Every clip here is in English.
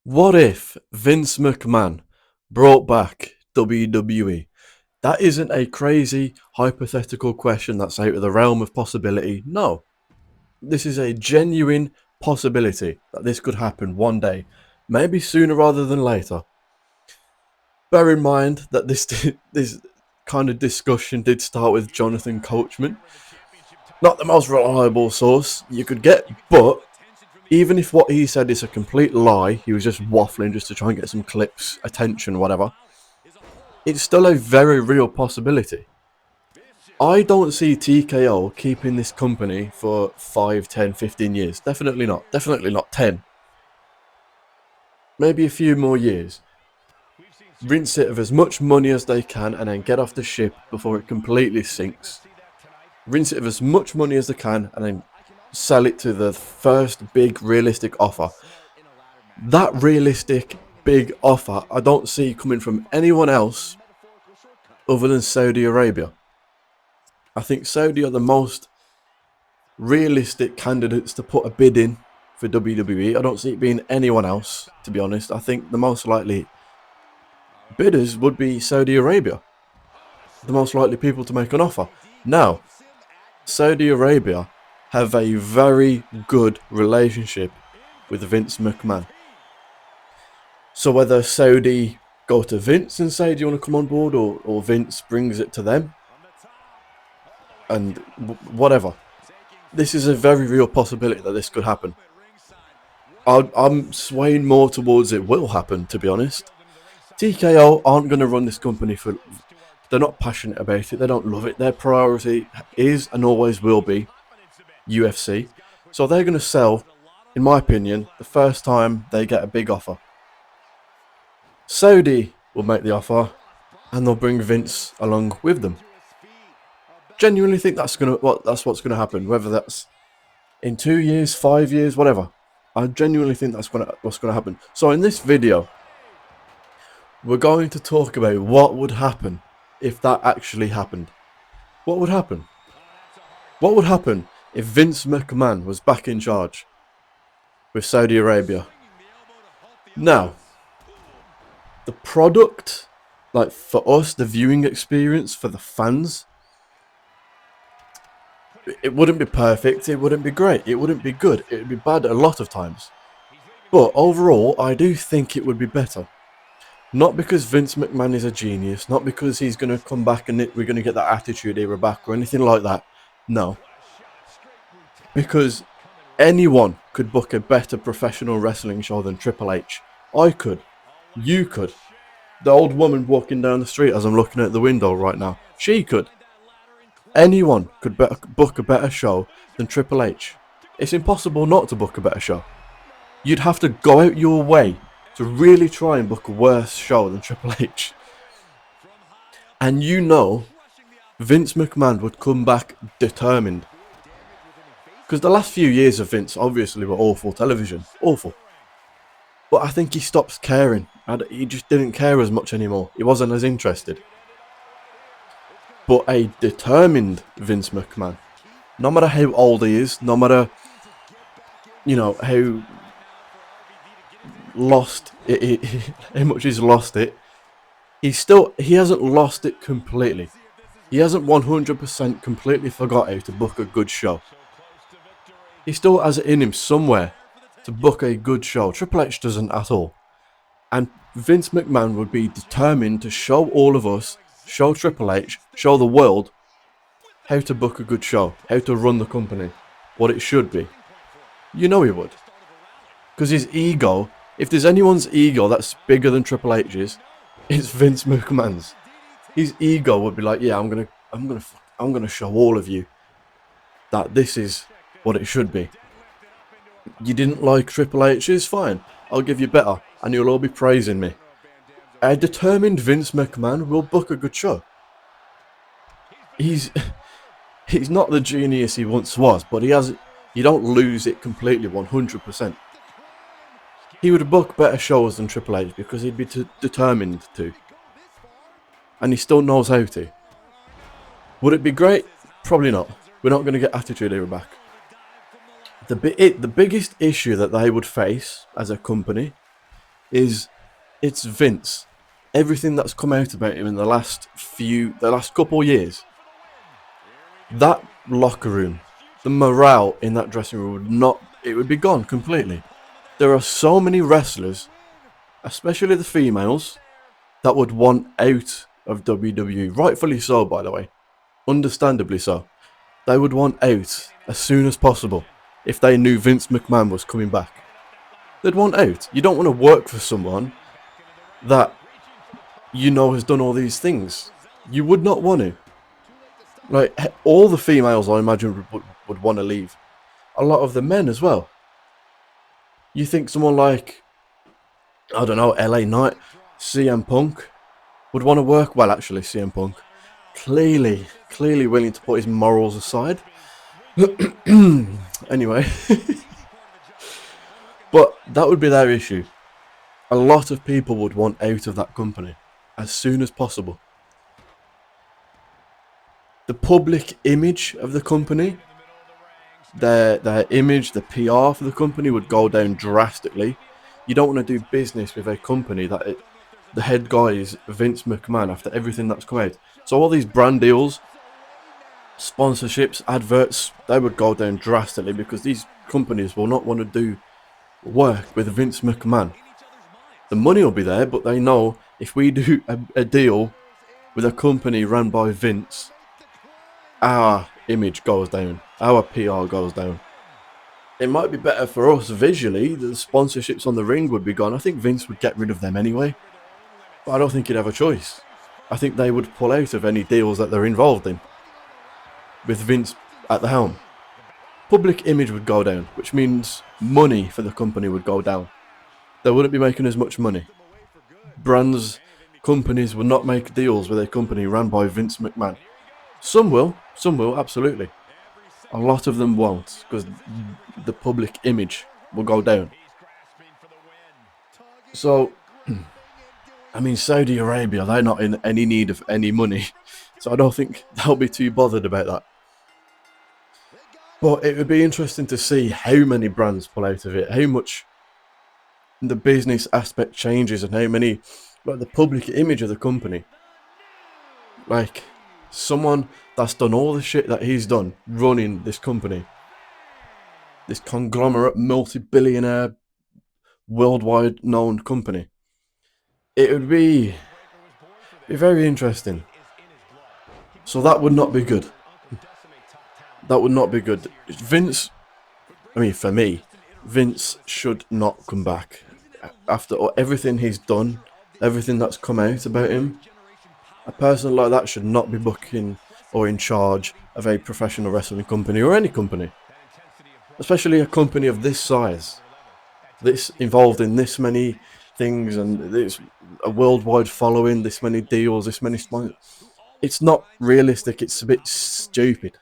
What if Vince McMahon brought back WWE? That isn't a crazy hypothetical question that's out of the realm of possibility. No, this is a genuine possibility that this could happen one day, maybe sooner rather than later. Bear in mind that this kind of discussion did start with Jonathan Coachman, not the most reliable source you could get, but even if what he said is a complete lie, he was just waffling just to try and get some clicks, attention, whatever, it's still a very real possibility. I don't see TKO keeping this company for 5, 10, 15 years. Definitely not. Definitely not 10. Maybe a few more years. Rinse it of as much money as they can and then get off the ship before it completely sinks. Rinse it of as much money as they can and then sell it to the first big realistic offer. That realistic big offer I don't see coming from anyone else other than Saudi Arabia. I think Saudi are the most realistic candidates to put a bid in for WWE. I don't see it being anyone else, to be honest. I think the most likely bidders would be Saudi Arabia. The most likely people to make an offer. Now, Saudi Arabia have a very good relationship with Vince McMahon. So whether Saudi go to Vince and say, do you want to come on board, or Vince brings it to them, and whatever. This is a very real possibility that this could happen. I'm swaying more towards it will happen, to be honest. TKO aren't going to run this company for... They're not passionate about it. They don't love it. Their priority is and always will be UFC. So they're going to sell, in my opinion, the first time they get a big offer. Saudi will make the offer and they'll bring Vince along with them. Genuinely think that's what's gonna happen. Whether that's in 2 years, 5 years, whatever. I genuinely think that's what's gonna happen. So in this video, we're going to talk about what would happen if that actually happened. What would happen? What would happen if Vince McMahon was back in charge with Saudi Arabia? Now, the product, like for us, the viewing experience for the fans, it wouldn't be perfect, it wouldn't be great, it wouldn't be good, it would be bad a lot of times. But overall, I do think it would be better. Not because Vince McMahon is a genius, not because he's going to come back and we're going to get that Attitude Era back or anything like that. No. Because anyone could book a better professional wrestling show than Triple H. I could. You could. The old woman walking down the street as I'm looking out the window right now, she could. Anyone could book a better show than Triple H. It's impossible not to book a better show. You'd have to go out your way to really try and book a worse show than Triple H. And you know, Vince McMahon would come back determined. Because the last few years of Vince obviously were awful television. Awful. But I think he stopped caring. He just didn't care as much anymore. He wasn't as interested. But a determined Vince McMahon, no matter how old he is, no matter, you know, how lost how much he's lost it, he hasn't lost it completely. He hasn't 100% completely forgot how to book a good show. He still has it in him somewhere to book a good show. Triple H doesn't at all. And Vince McMahon would be determined to show all of us, show Triple H, show the world how to book a good show, how to run the company, what it should be. You know he would. Because his ego, if there's anyone's ego that's bigger than Triple H's, it's Vince McMahon's. His ego would be like, yeah, I'm gonna show all of you that this is what it should be. You didn't like Triple H's? Fine, I'll give you better, and you'll all be praising me. A determined Vince McMahon will book a good show. He's not the genius he once was, but you don't lose it completely 100%. He would book better shows than Triple H because he'd be determined to. And he still knows how to. Would it be great? Probably not. We're not going to get Attitude Era back. The biggest issue that they would face as a company is it's Vince. Everything that's come out about him in the last couple of years, that locker room, the morale in that dressing room would be gone completely. There are so many wrestlers, especially the females, that would want out of WWE. Rightfully so, by the way. Understandably so. They would want out as soon as possible if they knew Vince McMahon was coming back. They'd want out. You don't want to work for someone that you know has done all these things. You would not want to. Like, all the females, I imagine, would want to leave. A lot of the men as well. You think someone like, I don't know, LA Knight, CM Punk would want to work? Well, actually, CM Punk clearly willing to put his morals aside. Anyway, but that would be their issue. A lot of people would want out of that company as soon as possible. The public image of the company, their image, the PR for the company would go down drastically. You don't want to do business with a company that the head guy is Vince McMahon after everything that's come out. So all these brand deals, sponsorships, adverts, they would go down drastically because these companies will not want to do work with Vince McMahon. The money will be there, but they know if we do a deal with a company run by Vince, our image goes down, our PR goes down. It might be better for us visually. The sponsorships on the ring would be gone. I think Vince would get rid of them anyway, but I don't think he'd have a choice. I think they would pull out of any deals that they're involved in with Vince at the helm. Public image would go down, which means money for the company would go down. They wouldn't be making as much money. Brands, companies would not make deals with a company run by Vince McMahon. Some will, absolutely. A lot of them won't, because the public image will go down. So, I mean, Saudi Arabia, they're not in any need of any money, so I don't think they'll be too bothered about that. But it would be interesting to see how many brands pull out of it, how much the business aspect changes, and how many, like, the public image of the company. Like, someone that's done all the shit that he's done running this company, this conglomerate, multi-billionaire, worldwide known company. It would be very interesting. So that would not be good. That would not be good. Vince, I mean, for me, Vince should not come back. After everything he's done, everything that's come out about him, a person like that should not be booking or in charge of a professional wrestling company or any company. Especially a company of this size. This involved in this many things and this a worldwide following, this many deals, this many sponsors. It's not realistic, it's a bit stupid.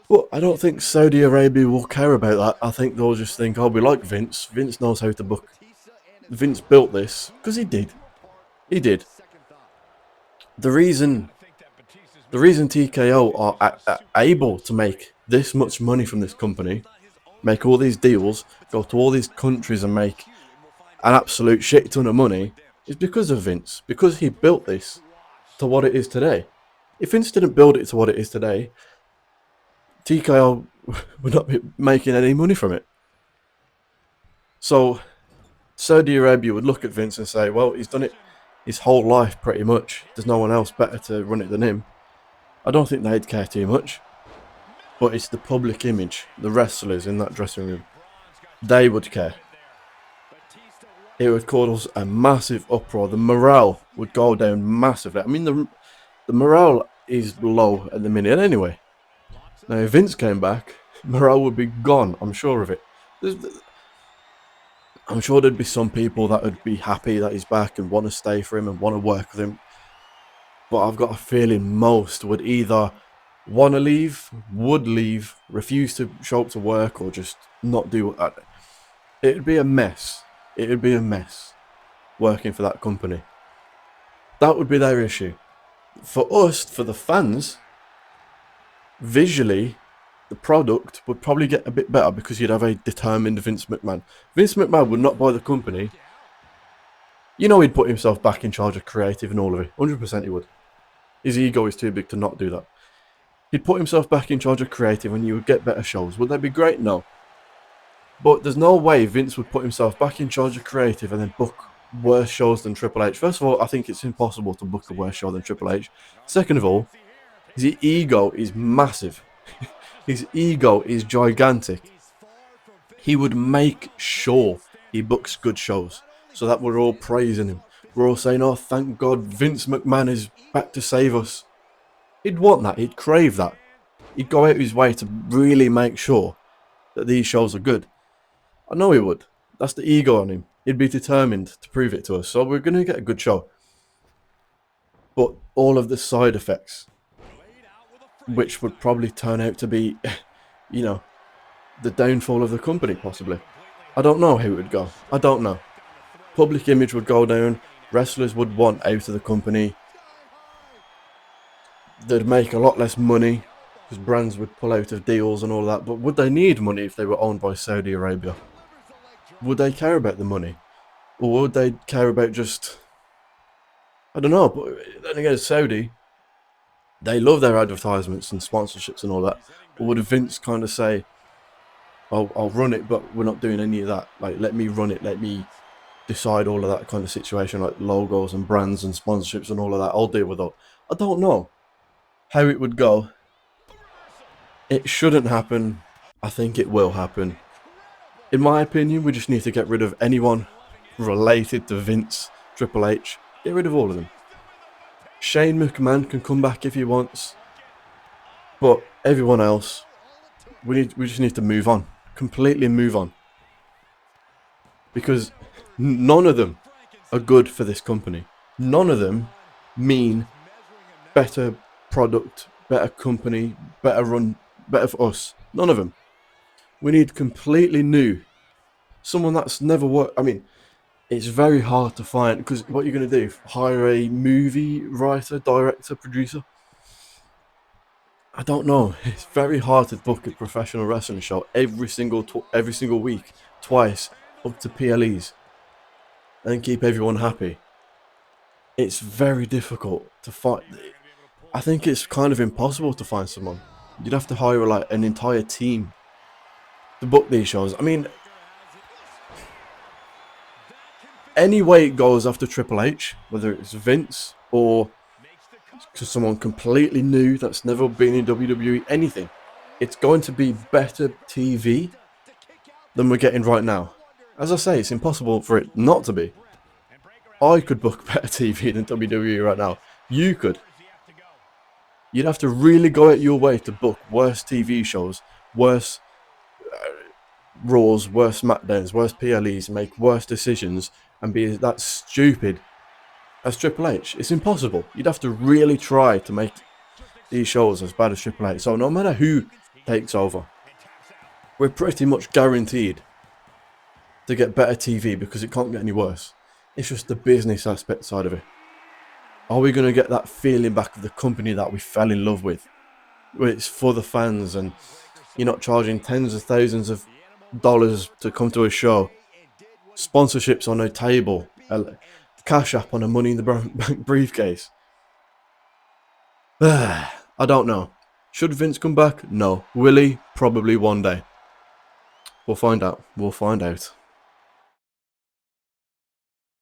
But I don't think Saudi Arabia will care about that. I think they'll just think, oh, we like Vince. Vince knows how to book. Vince built this, because he did. He did. The reason TKO are able to make this much money from this company, make all these deals, go to all these countries and make an absolute shit ton of money, is because of Vince. Because he built this to what it is today. If Vince didn't build it to what it is today, TKO would not be making any money from it. So Saudi Arabia would look at Vince and say, well, he's done it his whole life pretty much. There's no one else better to run it than him. I don't think they'd care too much. But it's the public image, the wrestlers in that dressing room. They would care. It would cause a massive uproar. The morale would go down massively. I mean, the morale is low at the minute anyway. Now, if Vince came back, morale would be gone. I'm sure of it. I'm sure there'd be some people that would be happy that he's back and want to stay for him and want to work with him. But I've got a feeling most would either want to leave, would leave, refuse to show up to work, or just not do it. It'd be a mess. It would be a mess working for that company. That would be their issue. For us, for the fans, visually, the product would probably get a bit better because you'd have a determined Vince McMahon. Vince McMahon would not buy the company You know he'd put himself back in charge of creative and all of it. 100% he would. His ego is too big to not do that. He'd put himself back in charge of creative and you would get better shows. Would that be great? No. But there's no way Vince would put himself back in charge of creative and then book worse shows than Triple H. First of all, I think it's impossible to book a worse show than Triple H. Second of all, his ego is massive. His ego is gigantic. He would make sure he books good shows so that we're all praising him. We're all saying, oh, thank God Vince McMahon is back to save us. He'd want that. He'd crave that. He'd go out of his way to really make sure that these shows are good. I know he would. That's the ego on him. He'd be determined to prove it to us. So we're going to get a good show. But all of the side effects, which would probably turn out to be, you know, the downfall of the company, possibly. I don't know how it would go. I don't know. Public image would go down. Wrestlers would want out of the company. They'd make a lot less money because brands would pull out of deals and all that. But would they need money if they were owned by Saudi Arabia? Would they care about the money? Or would they care about just... I don't know. But then again, Saudi, they love their advertisements and sponsorships and all that. But would Vince kind of say, I'll run it, but we're not doing any of that. Like, let me run it. Let me decide all of that kind of situation, like logos and brands and sponsorships and all of that. I'll deal with it. I don't know how it would go. It shouldn't happen. I think it will happen. In my opinion, we just need to get rid of anyone related to Vince, Triple H. Get rid of all of them. Shane McMahon can come back if he wants. But everyone else, we just need to move on. Completely move on. Because none of them are good for this company. None of them mean better product, better company, better run, better for us. None of them. We need completely new. Someone that's never worked. I mean, it's very hard to find, because what you're going to do, hire a movie writer, director, producer? I don't know. It's very hard to book a professional wrestling show every single week, twice, up to PLEs, and keep everyone happy. It's very difficult to find. I think it's kind of impossible to find someone. You'd have to hire like an entire team to book these shows. I mean, any way it goes after Triple H, whether it's Vince or to someone completely new that's never been in WWE, anything, it's going to be better TV than we're getting right now. As I say, it's impossible for it not to be. I could book better TV than WWE right now. You could. You'd have to really go out your way to book worse TV shows, worse Raws, worse SmackDowns, worse PLEs, make worse decisions, and be that stupid as Triple H. It's impossible. You'd have to really try to make these shows as bad as Triple H. So no matter who takes over, we're pretty much guaranteed to get better TV because it can't get any worse. It's just the business aspect side of it. Are we going to get that feeling back of the company that we fell in love with? Where it's for the fans and you're not charging tens of thousands of dollars to come to a show. Sponsorships on a table. Cash app on a Money in the Bank briefcase. I don't know. Should Vince come back? No. Will he? Probably one day. We'll find out. We'll find out.